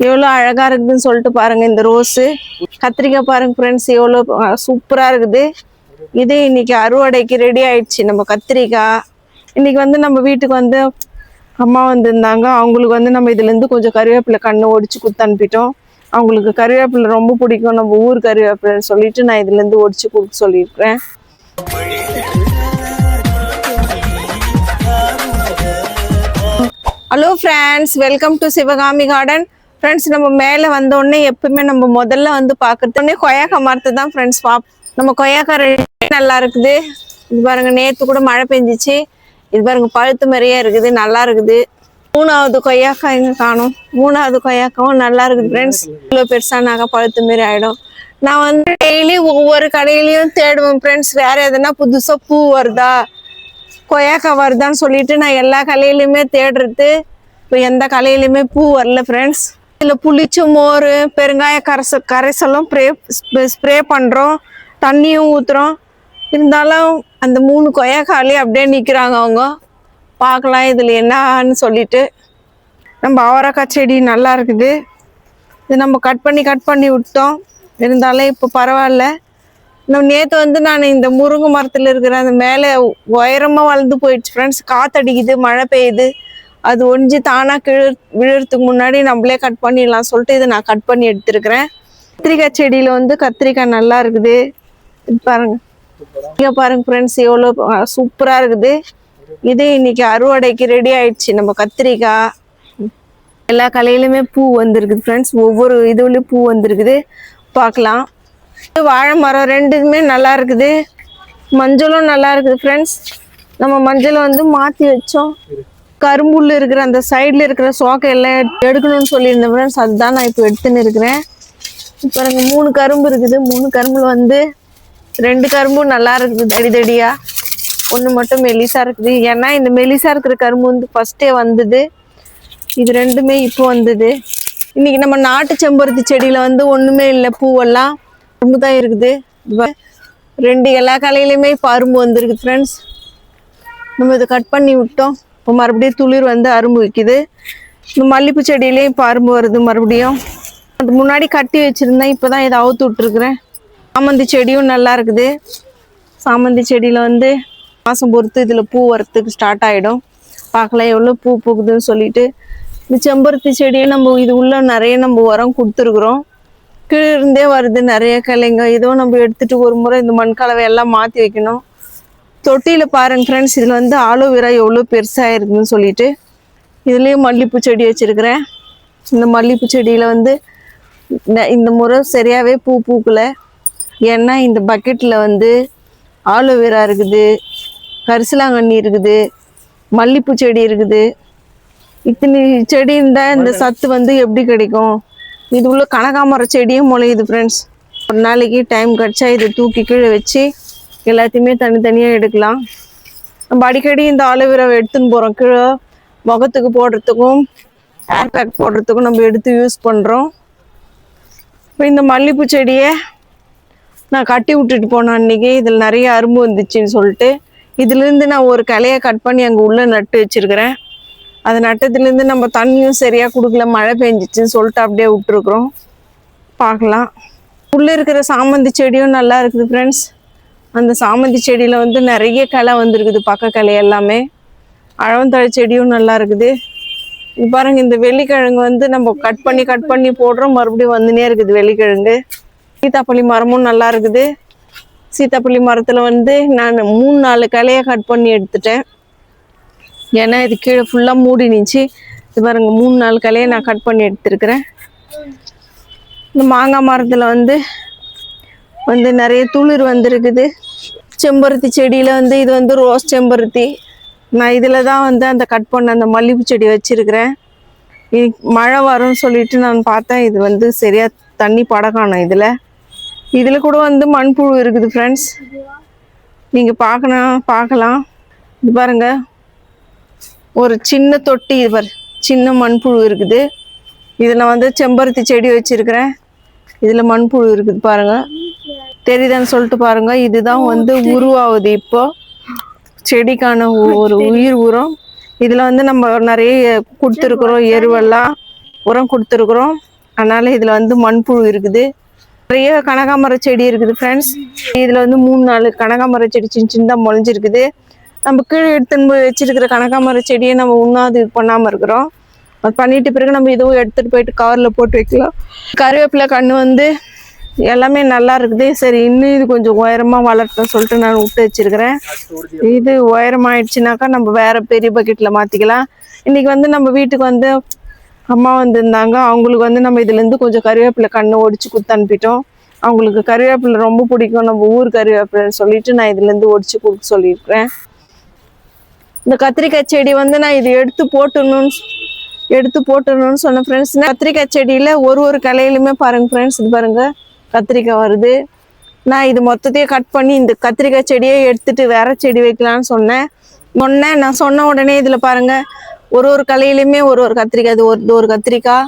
எவ்வளோ அழகா இருக்குதுன்னு சொல்லிட்டு பாருங்க. இந்த ரோஸு கத்திரிக்காய் பாருங்க ஃப்ரெண்ட்ஸ், எவ்வளோ சூப்பரா இருக்குது. இது இன்னைக்கு அறுவடைக்கு ரெடி ஆயிடுச்சு நம்ம கத்திரிக்காய். இன்னைக்கு வந்து நம்ம வீட்டுக்கு வந்து அம்மா வந்திருந்தாங்க. அவங்களுக்கு வந்து நம்ம இதுல இருந்து கொஞ்சம் கருவேப்பிலை கண்ணு ஒடிச்சு கொடுத்து அனுப்பிட்டோம். அவங்களுக்கு கருவேப்பிலை ரொம்ப பிடிக்கும், நம்ம ஊர் கருவேப்பிலைன்னு சொல்லிட்டு நான் இதுல இருந்து ஒடிச்சு கொடுக்க சொல்லியிருக்கிறேன். Hello friends, welcome to Sivakami garden. Friends, நம்ம மேலே வந்தோடனே எப்பவுமே நம்ம முதல்ல வந்து பார்க்கறதோடனே கொய்யாக்கா மரத்தை தான் ஃப்ரெண்ட்ஸ் நம்ம கொய்யாக்கா நல்லா இருக்குது. இது பாருங்க, நேற்று கூட மழை பெஞ்சிச்சு. இது பாருங்க, பழுத்து மாதிரியே இருக்குது, நல்லா இருக்குது. மூணாவது கொய்யாக்கா எங்க காணும். மூணாவது கொய்யாக்காவும் நல்லா இருக்குது ஃப்ரெண்ட்ஸ். இவ்வளோ பெருசானாக்கா பழுத்து மாரி ஆகிடும். நான் வந்து டெய்லி ஒவ்வொரு கடையிலையும் தேடுவேன் ஃப்ரெண்ட்ஸ், வேற எதுனா புதுசாக பூ வருதா கொய்யாக்கா வருதான்னு சொல்லிட்டு நான் எல்லா கலையிலையுமே தேடுறது. இப்போ எந்த கலையிலையுமே பூ வரல ஃப்ரெண்ட்ஸ். இதில் புளிச்ச மோர், பெருங்காய கரைசலும் ஸ்ப்ரே பண்ணுறோம், தண்ணியும் ஊற்றுறோம். இருந்தாலும் அந்த 3 கொய்யாக்காலே அப்படியே நிற்கிறாங்க அவங்க. பார்க்கலாம் இதில் என்னன்னு சொல்லிட்டு. நம்ம அவரைக்காய் செடி நல்லா இருக்குது. இது நம்ம கட் பண்ணி விட்டோம். இருந்தாலும் இப்போ பரவாயில்ல. நேற்று வந்து நான் இந்த முருங்கை மரத்தில் இருக்கிற அந்த மேலே உயரமாக வளர்ந்து போயிடுச்சு ஃப்ரெண்ட்ஸ். காற்றடிக்குது, மழை பெய்யுது, அது ஒழிஞ்சு தானாக விழுறதுக்கு முன்னாடி நம்மளே கட் பண்ணிடலாம் சொல்லிட்டு இதை நான் கட் பண்ணி எடுத்துருக்கிறேன். கத்திரிக்காய் செடியில் வந்து கத்திரிக்காய் நல்லா இருக்குது. இது பாருங்க, இங்கே பாருங்க ஃப்ரெண்ட்ஸ், எவ்வளோ சூப்பராக இருக்குது. இது இன்னைக்கு அறுவடைக்கு ரெடி ஆயிடுச்சு நம்ம கத்திரிக்காய். எல்லா கலையிலுமே பூ வந்திருக்குது ஃப்ரெண்ட்ஸ். ஒவ்வொரு இதுலேயும் பூ வந்திருக்குது, பார்க்கலாம். வாழை மரம் ரெண்டுமே நல்லா இருக்குது. மஞ்சளும் நல்லா இருக்குது ஃப்ரெண்ட்ஸ். நம்ம மஞ்சள் வந்து மாற்றி வச்சோம். கரும்புள்ள இருக்கிற அந்த சைடில் இருக்கிற சோக்கை எல்லாம் எடுக்கணும்னு சொல்லியிருந்தேன் ஃப்ரெண்ட்ஸ். அதுதான் நான் இப்போ எடுத்துன்னு இருக்கிறேன். இப்போ எனக்கு 3 கரும்பு இருக்குது. 3 கரும்புல வந்து 2 கரும்பும் நல்லா இருக்குது, தடியா. ஒன்று மட்டும் மெலிசா இருக்குது. ஏன்னா இந்த மெலிசா இருக்கிற கரும்பு வந்து ஃபர்ஸ்டே வந்தது. இது ரெண்டுமே இப்போ வந்தது. இன்னைக்கு நம்ம நாட்டு செம்பருத்தி செடியில வந்து ஒன்றுமே இல்லை, பூவெல்லாம் அரும்பு தான் இருக்குது. 2 எல்லா கலையிலையுமே இப்போ அரும்பு வந்துருக்குது ஃப்ரெண்ட்ஸ். நம்ம இதை கட் பண்ணி விட்டோம். இப்போ மறுபடியும் துளிர் வந்து அரும்பு வைக்குது. இந்த மல்லிப்பூ செடியிலையும் இப்போ அரும்பு வருது மறுபடியும். அது முன்னாடி கட்டி வச்சுருந்தேன், இப்போ தான் இதை அவுத்து விட்டுருக்குறேன். சாமந்தி செடியும் நல்லா இருக்குது. சாமந்தி செடியில் வந்து மாதம் பொறுத்து இதில் பூ வரத்துக்கு ஸ்டார்ட் ஆகிடும். பார்க்கலாம் எவ்வளோ பூ பூக்குதுன்னு சொல்லிட்டு. இந்த செம்பருத்தி செடியை நம்ம இது உள்ள நிறைய நம்ம உரம் கொடுத்துருக்குறோம். கீழே இருந்தே வருது நிறைய கிளைங்க. இதோ நம்ம எடுத்துட்டு ஒரு முறை இந்த மண் கலவை எல்லாம் மாற்றி வைக்கணும். தொட்டியில் பாருங்க ஃப்ரெண்ட்ஸ், இதில் வந்து ஆலோவேரா எவ்வளோ பெருசாக இருக்குதுன்னு சொல்லிட்டு. இதுலேயும் மல்லிப்பூ செடி வச்சுருக்கிறேன். இந்த மல்லிப்பூ செடியில் வந்து இந்த முறை சரியாகவே பூ பூக்கலை. ஏன்னா இந்த பக்கெட்டில் வந்து ஆலோவேரா இருக்குது, கரிசலாங்கண்ணி இருக்குது, மல்லிப்பூ செடி இருக்குது. இத்தனை செடி இருந்தால் இந்த சத்து வந்து எப்படி கிடைக்கும்? இது உள்ள கனகாமர செடியும் முளையுது ஃப்ரெண்ட்ஸ். ஒரு நாளைக்கு டைம் கிடச்சா இதை தூக்கி கீழே வச்சு எல்லாத்தையுமே தனித்தனியாக எடுக்கலாம். நம்ம அடிக்கடி இந்த ஆலோவேராவை எடுத்துன்னு போகிறோம். கீழே முகத்துக்கு போடுறதுக்கும் ஹேர் பேக் போடுறதுக்கும் நம்ம எடுத்து யூஸ் பண்ணுறோம். இப்போ இந்த மல்லிப்பூ செடியை நான் கட்டி விட்டுட்டு போனேன் அன்றைக்கி. இதில் நிறைய அரும்பு வந்துச்சுன்னு சொல்லிட்டு இதுலேருந்து நான் ஒரு கிளையை கட் பண்ணி அங்கே உள்ளே நட்டு வச்சுருக்கிறேன். அது நட்டத்துலேருந்து நம்ம தண்ணியும் சரியாக கொடுக்கல, மழை பெஞ்சிச்சுன்னு சொல்லிட்டு அப்படியே விட்டுருக்குறோம். பார்க்கலாம். உள்ளே இருக்கிற சாமந்தி செடியும் நல்லா இருக்குது ஃப்ரெண்ட்ஸ். அந்த சாமந்தி செடியில் வந்து நிறைய கிளை வந்துருக்குது, பக்க கிளை எல்லாமே. அழவந்தழை செடியும் நல்லா இருக்குது. இது பாருங்க, இந்த வெள்ளிக்கிழங்கு வந்து நம்ம கட் பண்ணி போடுறோம், மறுபடியும் வந்துனே இருக்குது வெள்ளிக்கிழங்கு. சீத்தாப்பள்ளி மரமும் நல்லா இருக்குது. சீத்தாப்பள்ளி மரத்தில் வந்து நான் 3-4 கிளையை கட் பண்ணி எடுத்துட்டேன். ஏன்னா இது கீழே ஃபுல்லாக மூடி நிச்சு. இது பாருங்க, 3-4 கிளையை நான் கட் பண்ணி எடுத்துருக்கிறேன். இந்த மாங்காய் மரத்தில் வந்து நிறைய துளிர் வந்துருக்குது. செம்பருத்தி செடியில் வந்து இது வந்து ரோஸ் செம்பருத்தி. நான் இதில் தான் வந்து அந்த கட் பண்ண அந்த மல்லிகைப்பூ செடி வச்சுருக்கிறேன். மழை வரும்னு சொல்லிட்டு நான் பார்த்தேன். இது வந்து சரியாக தண்ணி படக்காணும். இதில் கூட வந்து மண்புழு இருக்குது ஃப்ரெண்ட்ஸ். நீங்கள் பார்க்கலாம். இது பாருங்க, ஒரு சின்ன தொட்டி, இது பாரு, சின்ன மண்புழு இருக்குது. இதில் வந்து செம்பருத்தி செடி வச்சுருக்கிறேன். இதில் மண்புழு இருக்குது பாருங்கள், தெரியுதான்னு சொல்லிட்டு பாருங்கள். இதுதான் வந்து உருவாகுது இப்போ செடிக்கான ஒரு உயிர் உரம். இதில் வந்து நம்ம நிறைய கொடுத்துருக்குறோம் எருவெல்லாம். உரம் கொடுத்துருக்குறோம். அதனால் இதில் வந்து மண்புழு இருக்குது. நிறைய கனகாமர செடி இருக்குது ஃப்ரெண்ட்ஸ். இதில் வந்து 3-4 கனகாமர செடி சின்னதாக முளைஞ்சிருக்குது. நம்ம கீழே எடுத்துன்னு போய் வச்சிருக்கிற கனகாமர செடியை நம்ம இன்னும் இது பண்ணாமல் இருக்கிறோம். அது பண்ணிட்டு பிறகு நம்ம இதுவும் எடுத்துகிட்டு போயிட்டு கவரில் போட்டு வைக்கலாம். கருவேப்பிலை கன்று வந்து எல்லாமே நல்லா இருக்குது. சரி, இன்னும் இது கொஞ்சம் உயரமாக வளர்த்தோம் சொல்லிட்டு நான் விட்டு வச்சிருக்கிறேன். இது உயரமாயிடுச்சுனாக்கா நம்ம வேற பெரிய பக்கெட்டில் மாற்றிக்கலாம். இன்றைக்கி வந்து நம்ம வீட்டுக்கு வந்து அம்மா வந்திருந்தாங்க. அவங்களுக்கு வந்து நம்ம இதுலேருந்து கொஞ்சம் கருவேப்பிலை கன்று ஒடிச்சு கொடுத்து அனுப்பிட்டோம். அவங்களுக்கு கருவேப்பிலை ரொம்ப பிடிக்கும், நம்ம ஊர் கருவேப்பிலைன்னு சொல்லிட்டு நான் இதுலேருந்து ஒடிச்சு கொடுக்க சொல்லியிருக்கிறேன். இந்த கத்திரிக்காய் செடி வந்து நான் இது எடுத்து போட்டணும்னு சொன்னேன் ஃப்ரெண்ட்ஸ். கத்திரிக்காய் செடியில் ஒரு கலையிலுமே பாருங்கள் ஃப்ரெண்ட்ஸ், இது பாருங்கள் கத்திரிக்காய் வருது. நான் இது மொத்தத்தையும் கட் பண்ணி இந்த கத்திரிக்காய் செடியை எடுத்துட்டு வேற செடி வைக்கலான்னு சொன்னேன். நான் சொன்ன உடனே இதில் பாருங்கள் ஒரு கலையிலுமே ஒரு கத்திரிக்காய். இது ஒரு கத்திரிக்காய்,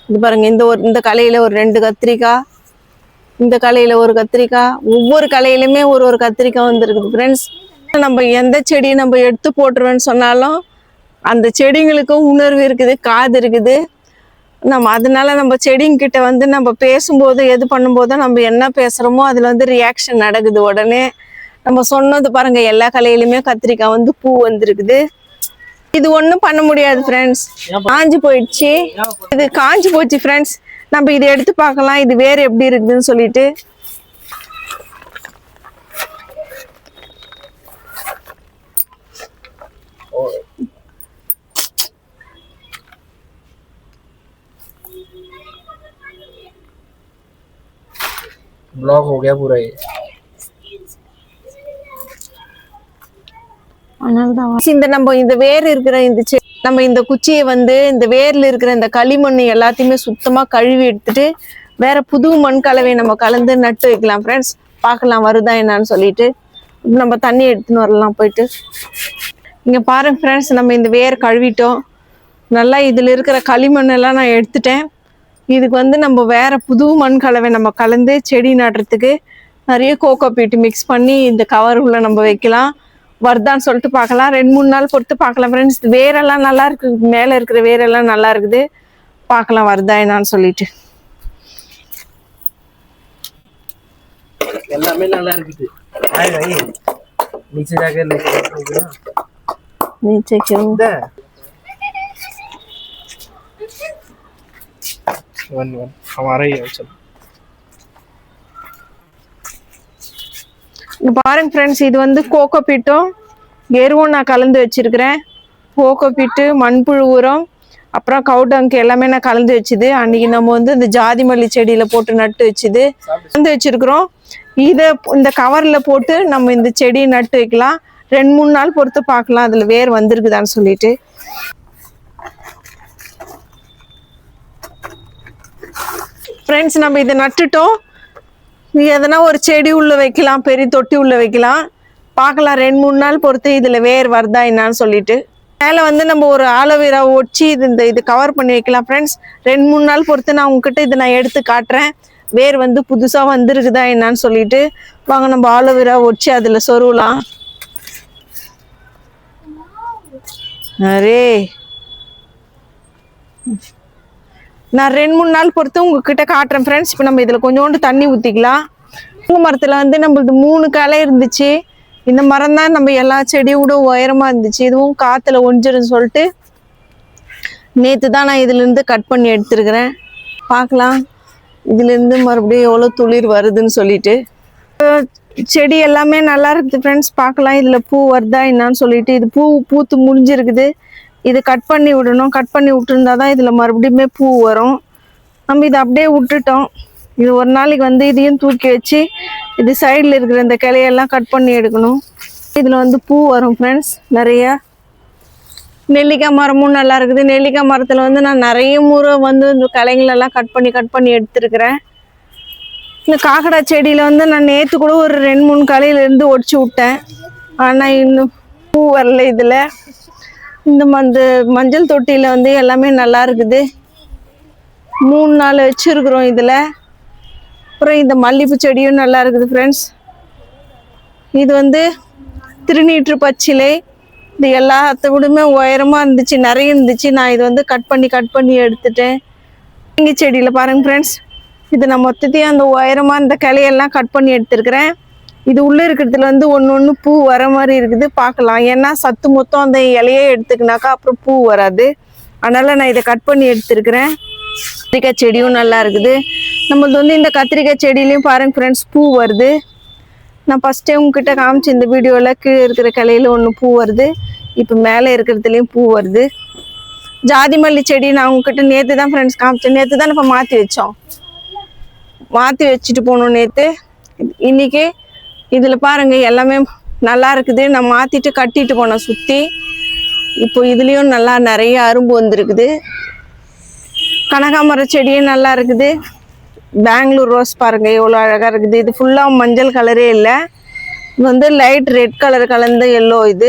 இது பாருங்க. இந்த கலையில ஒரு 2 கத்திரிக்காய், இந்த கலையில ஒரு கத்திரிக்காய், ஒவ்வொரு கலையிலுமே ஒரு கத்திரிக்காய் வந்துருக்குது ஃப்ரெண்ட்ஸ். நம்ம எந்த செடியை நம்ம எடுத்து போட்டுருவேன்னு சொன்னாலும் அந்த செடிங்களுக்கும் உணர்வு இருக்குது, காது இருக்குது. அதனால நம்ம செடிங்கிட்ட வந்து நம்ம பேசும்போது எது பண்ணும்போது நம்ம என்ன பேசுகிறோமோ அதில் வந்து ரியாக்ஷன் நடக்குது உடனே. நம்ம சொன்னது பாருங்க எல்லா கலையிலுமே கத்திரிக்காய் வந்து பூ வந்துருக்குது. இது ஒன்றும் பண்ண முடியாது ஃப்ரெண்ட்ஸ், காஞ்சி போயிடுச்சு. இது காஞ்சி போச்சு ஃப்ரெண்ட்ஸ். நம்ம இதை எடுத்து பார்க்கலாம் இது வேறு எப்படி இருக்குதுன்னு சொல்லிட்டு. ब्लॉक हो गया पूरा ये। இந்த வேர் இருக்கிற நம்ம இந்த குச்சியை வந்து இந்த வேர்ல இருக்கிற இந்த களிமண் எல்லாத்தையுமே சுத்தமா கழுவி எடுத்துட்டு வேற புது மண் கலவை நம்ம கலந்து நட்டு வைக்கலாம் ஃப்ரெண்ட்ஸ். பார்க்கலாம் வருதா என்னன்னு சொல்லிட்டு. நம்ம தண்ணி எடுத்துன்னு வரலாம் போயிட்டு. இங்க பாருங்க ஃப்ரெண்ட்ஸ், நம்ம இந்த வேர் கழுவிட்டோம் நல்லா. இதுல இருக்கிற களிமண் எல்லாம் நான் எடுத்துட்டேன். இதுக்கு வந்து நம்ம வேற புது மண் கலவை நம்ம கலந்து செடி நடுறதுக்கு நிறைய கோகோ பீட் மிக்ஸ் பண்ணி இந்த கவர் உள்ள நம்ம வைக்கலாம். வருதான்னு சொல்லிட்டு பார்க்கலாம். 2-3 நாள் பொறுத்து பார்க்கலாம் ஃப்ரெண்ட்ஸ். வேரெல்லாம் நல்லா இருக்கு, மேலே இருக்கிற வேரெல்லாம் நல்லா இருக்குது. பார்க்கலாம் வருதா என்னான்னு சொல்லிட்டு. எல்லாமே நல்லா இருக்குது. नीचे जाके लेके नीचे क्यों? वन हमारा ही है। चलो பாருங்க ஃப்ரெண்ட்ஸ், இது வந்து கோகோ பீட்டும் எருவும் நான் கலந்து வச்சிருக்கிறேன். கோகோ பீட்டு, மண்புழு உரம், அப்புறம் கவுடங்கு எல்லாமே நான் கலந்து வச்சுது. அன்னைக்கு நம்ம வந்து இந்த ஜாதி மல்லி செடியில போட்டு நட்டு வச்சுது கலந்து வச்சிருக்கிறோம். இதை இந்த கவர்ல போட்டு நம்ம இந்த செடியை நட்டு வைக்கலாம். 2-3 நாள் பொறுத்து பார்க்கலாம் அதுல வேர் வந்திருக்குதான்னு சொல்லிட்டு. ஃப்ரெண்ட்ஸ், நம்ம இதை நட்டுட்டோம். எதனா ஒரு செடி உள்ள வைக்கலாம், பெரிய தொட்டி உள்ள வைக்கலாம். பார்க்கலாம் 2-3 நாள் பொறுத்து இதுல வேர் வருதா என்னான்னு சொல்லிட்டு. மேலே வந்து நம்ம ஒரு ஆலோவேரா ஒடிச்சு இது கவர் பண்ணி வைக்கலாம் ஃப்ரெண்ட்ஸ். 2-3 நாள் பொறுத்து நான் உங்ககிட்ட இதை நான் எடுத்து காட்டுறேன் வேர் வந்து புதுசா வந்துருக்குதா என்னான்னு சொல்லிட்டு. வாங்க நம்ம ஆலோவேரா ஒடிச்சு அதுல சொருவலாம். அரே நான் 2-3 நாள் பொறுத்து உங்ககிட்ட காட்டுறேன் ஃப்ரெண்ட்ஸ். இப்போ நம்ம இதில் கொஞ்சோண்டு தண்ணி ஊற்றிக்கலாம். முருங்கை மரத்தில் வந்து நம்மளுக்கு 3 கிளை இருந்துச்சு. இந்த மரம் தான் நம்ம எல்லா செடியோட உயரமாக இருந்துச்சு. இதுவும் காற்றுல ஒஞ்சிருன்னு சொல்லிட்டு நேற்று தான் நான் இதுலேருந்து கட் பண்ணி எடுத்துருக்கிறேன். பார்க்கலாம் இதுலேருந்து மறுபடியும் எவ்வளோ துளிர் வருதுன்னு சொல்லிட்டு. செடி எல்லாமே நல்லா இருக்குது ஃப்ரெண்ட்ஸ். பார்க்கலாம் இதில் பூ வருதா என்னான்னு சொல்லிட்டு. இது பூத்து முடிஞ்சிருக்குது. இது கட் பண்ணி விடணும். கட் பண்ணி விட்டுருந்தா தான் இதில் மறுபடியுமே பூ வரும். நம்ம இதை அப்படியே விட்டுட்டோம். இது ஒரு நாளைக்கு வந்து இதையும் தூக்கி வச்சு இது சைடில் இருக்கிற இந்த கிளையெல்லாம் கட் பண்ணி எடுக்கணும். இதில் வந்து பூ வரும் ஃப்ரெண்ட்ஸ் நிறையா. நெல்லிக்காய் மரமும் நல்லா இருக்குது. நெல்லிக்காய் மரத்தில் வந்து நான் நிறைய முறை வந்து இந்த கிளைங்களெல்லாம் கட் பண்ணி எடுத்துருக்கிறேன். இந்த காக்கடா செடியில் வந்து நான் நேற்று கூட ஒரு 2-3 கிளையிலேருந்து ஒடிச்சு விட்டேன். ஆனால் இன்னும் பூ வரல. இதில் இந்த மஞ்சள் தொட்டியில் வந்து எல்லாமே நல்லா இருக்குது. 3-4 வச்சுருக்குறோம் இதில். அப்புறம் இந்த மல்லிகைப்பூ செடியும் நல்லா இருக்குது ஃப்ரெண்ட்ஸ். இது வந்து திருநீற்று பச்சிலை. இது எல்லாத்த விடமே உயரமா இருந்துச்சு, நிறைய இருந்துச்சு. நான் இது வந்து கட் பண்ணி எடுத்துட்டேன். முள்ளங்கி செடியில பாருங்க ஃப்ரெண்ட்ஸ், இது நான் மொத்தத்தையும் அந்த உயரமா இந்த கிளையெல்லாம் கட் பண்ணி எடுத்துருக்கிறேன். இது உள்ள இருக்கிறதுல வந்து ஒன்று பூ வர மாதிரி இருக்குது, பார்க்கலாம். ஏன்னா சத்து மொத்தம் அந்த இலையே எடுத்துக்கினாக்கா அப்புறம் பூ வராது. அதனால நான் இதை கட் பண்ணி எடுத்துருக்கிறேன். கத்திரிக்காய் செடியும் நல்லா இருக்குது. நம்மளது வந்து இந்த கத்திரிக்காய் செடியிலையும் பாருங்க ஃப்ரெண்ட்ஸ், பூ வருது. நான் ஃபஸ்ட்டே உங்ககிட்ட காமிச்சு இந்த வீடியோவில் கீழே இருக்கிற கிளையில ஒன்று பூ வருது, இப்போ மேலே இருக்கிறதுலையும் பூ வருது. ஜாதி மல்லி செடி நான் உங்ககிட்ட நேற்று தான் ஃப்ரெண்ட்ஸ் காமிச்சேன். நேற்று தான் இப்போ மாற்றி வச்சுட்டு போனோம் நேற்று. இன்னைக்கு இதில் பாருங்க எல்லாமே நல்லா இருக்குது. நான் மாற்றிட்டு கட்டிட்டு போனேன் சுற்றி. இப்போ இதுலேயும் நல்லா நிறைய அரும்பு வந்திருக்குது. கனகாமர செடியும் நல்லா இருக்குது. பெங்களூர் ரோஸ் பாருங்க எவ்வளோ அழகாக இருக்குது. இது ஃபுல்லாக மஞ்சள் கலரே இல்லை, இது வந்து லைட் ரெட் கலர் கலந்த எல்லோ. இது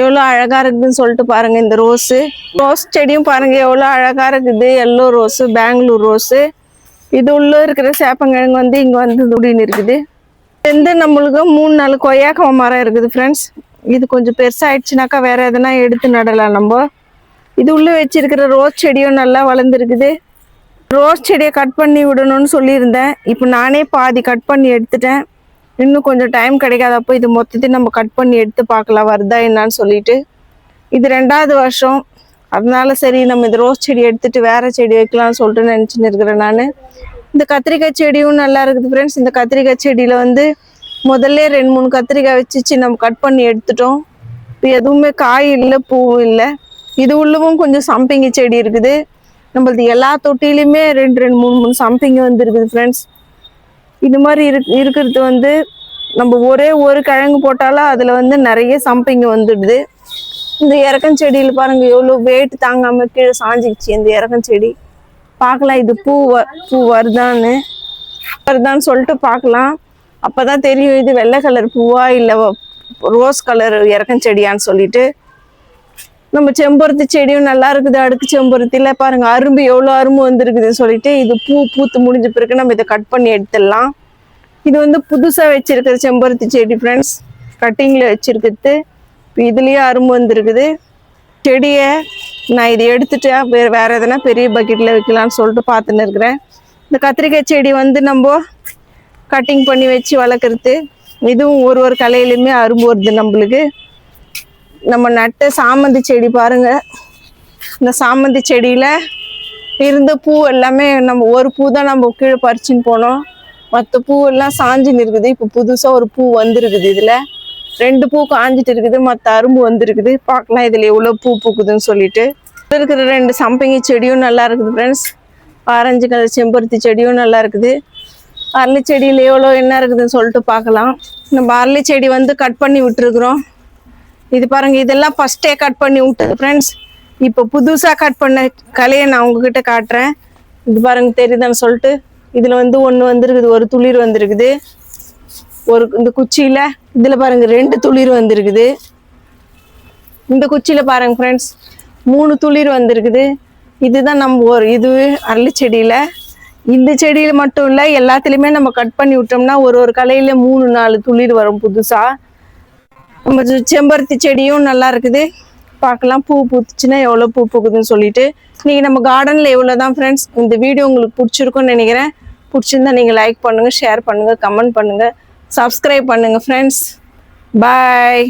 எவ்வளோ அழகாக இருக்குதுன்னு சொல்லிட்டு பாருங்க. இந்த ரோஸ் செடியும் பாருங்க எவ்வளோ அழகாக இருக்குது. Yellow rose, Bangalore rose. இது உள்ள இருக்கிற சேப்பங்கிழங்கு வந்து இங்கே வந்து துடின்னு இருக்குது. வந்து நம்மளுக்கு 3-4 கொய்யாக்கா மரம் இருக்குது ஃப்ரெண்ட்ஸ். இது கொஞ்சம் பெருசாகிடுச்சுனாக்கா வேற எதனா எடுத்து நடலாம் நம்ம. இது உள்ள வச்சிருக்கிற ரோஸ் செடியும் நல்லா வளர்ந்துருக்குது. ரோஸ் செடியை கட் பண்ணி விடணும்னு சொல்லியிருந்தேன். இப்போ நானே பாதி கட் பண்ணி எடுத்துட்டேன். இன்னும் கொஞ்சம் டைம் கிடைக்காதப்போ இது மொத்தத்தையும் நம்ம கட் பண்ணி எடுத்து பார்க்கலாம் வருதா என்னான்னு சொல்லிட்டு. இது 2வது வருஷம், அதனால சரி நம்ம இந்த ரோஸ் செடி எடுத்துட்டு வேற செடி வைக்கலாம்னு சொல்லிட்டு நினச்சின்னு இருக்கிறேன் நான். இந்த கத்திரிக்காய் செடியும் நல்லா இருக்குது ஃப்ரெண்ட்ஸ். இந்த கத்திரிக்காய் செடியில் வந்து முதல்ல 2-3 கத்திரிக்காய் வச்சுச்சு, நம்ம கட் பண்ணி எடுத்துட்டோம். இப்போ எதுவுமே காய் இல்லை, பூவும் இல்லை. இது உள்ளவும் கொஞ்சம் சம்பங்கி செடி இருக்குது. நம்மளது எல்லா தொட்டிலையுமே 2-3 சம்பங்கி வந்து இருக்குது ஃப்ரெண்ட்ஸ். இது மாதிரி இருக்கிறது வந்து நம்ம ஒரே ஒரு கிழங்கு போட்டாலும் அதில் வந்து நிறைய சம்பங்கி வந்துடுது. இந்த இறக்கம் செடியில் பாருங்க எவ்வளோ வெயிட் தாங்காமல் கீழே சாஞ்சிக்கிச்சு இந்த இறக்கம் செடி. பார்க்கலாம் இது பூ வருதான்னு சொல்லிட்டு பார்க்கலாம். அப்போ தான் தெரியும் இது வெள்ளை கலர் பூவா இல்லை ரோஸ் கலர் இறக்கம் செடியான்னு சொல்லிட்டு. நம்ம செம்பருத்தி செடியும் நல்லா இருக்குது. அடுக்கு செம்பருத்தியில் பாருங்க அரும்பு எவ்வளோ அரும்பு வந்துருக்குதுன்னு சொல்லிட்டு இது பூத்து முடிஞ்ச பிறகு நம்ம இதை கட் பண்ணி எடுத்துடலாம். இது வந்து புதுசாக வச்சிருக்கிற செம்பருத்தி செடி ஃப்ரெண்ட்ஸ், கட்டிங்கில் வச்சிருக்கிறது. இப்போ இதுலேயே அரும்பு வந்துருக்குது. செடியை நான் இதை எடுத்துட்டு வேற எதனா பெரிய பக்கெட்டில் வைக்கலான்னு சொல்லிட்டு பார்த்துன்னு இருக்கிறேன். இந்த கத்திரிக்காய் செடி வந்து நம்ம கட்டிங் பண்ணி வச்சு வளர்க்குறது. இதுவும் ஒரு கலையிலுமே அரும்பு வருது நம்மளுக்கு. நம்ம நட்ட சாமந்தி செடி பாருங்க, இந்த சாமந்தி செடியில் இருந்த பூ எல்லாமே நம்ம ஒரு பூ தான் நம்ம கீழே பறிச்சுன்னு போனோம். மற்ற பூவெல்லாம் சாஞ்சுன்னு இருக்குது. இப்போ புதுசாக ஒரு பூ வந்துருக்குது. இதில் 2 பூ காஞ்சிட்டு இருக்குது, மற்ற அரும்பு வந்துருக்குது. பார்க்கலாம் இதில் எவ்வளோ பூ பூக்குதுன்னு சொல்லிட்டு. இருக்கிற 2 சம்பங்கி செடியும் நல்லா இருக்குது ஃப்ரெண்ட்ஸ். ஆரஞ்சு கலர் செம்பருத்தி செடியும் நல்லா இருக்குது. அரளி செடியில் எவ்வளோ என்ன இருக்குதுன்னு சொல்லிட்டு பார்க்கலாம். நம்ம அரளி செடி வந்து கட் பண்ணி விட்டுருக்குறோம். இது பாருங்க இதெல்லாம் ஃபஸ்ட்டே கட் பண்ணி விட்டது ஃப்ரெண்ட்ஸ். இப்போ புதுசாக கட் பண்ண கலையை நான் உங்ககிட்ட காட்டுறேன். இது பாருங்க தெரியுதான்னு சொல்லிட்டு. இதில் வந்து ஒன்று வந்துருக்குது, ஒரு துளிர் வந்துருக்குது. இந்த குச்சியில் இதில் பாருங்க 2 துளிர் வந்துருக்குது. இந்த குச்சியில் பாருங்க ஃப்ரெண்ட்ஸ் 3 துளிர் வந்துருக்குது. இதுதான் நம்ம இது அரளி செடியில். இந்த செடியில் மட்டும் இல்லை, எல்லாத்துலேயுமே நம்ம கட் பண்ணி விட்டோம்னா ஒரு கலையில் 3-4 துளிர் வரும் புதுசாக. நம்ம செம்பருத்தி செடியும் நல்லா இருக்குது. பார்க்கலாம் பூ பூத்துச்சுன்னா எவ்வளோ பூ பூக்குதுன்னு சொல்லிட்டு. நீங்கள் நம்ம கார்டனில் எவ்வளோ தான் ஃப்ரெண்ட்ஸ். இந்த வீடியோ உங்களுக்கு பிடிச்சிருக்குன்னு நினைக்கிறேன். பிடிச்சிருந்தா நீங்கள் லைக் பண்ணுங்கள், ஷேர் பண்ணுங்கள், கமெண்ட் பண்ணுங்கள், சப்ஸ்கிரைப் பண்ணுங்கள் ஃப்ரெண்ட்ஸ். பாய்.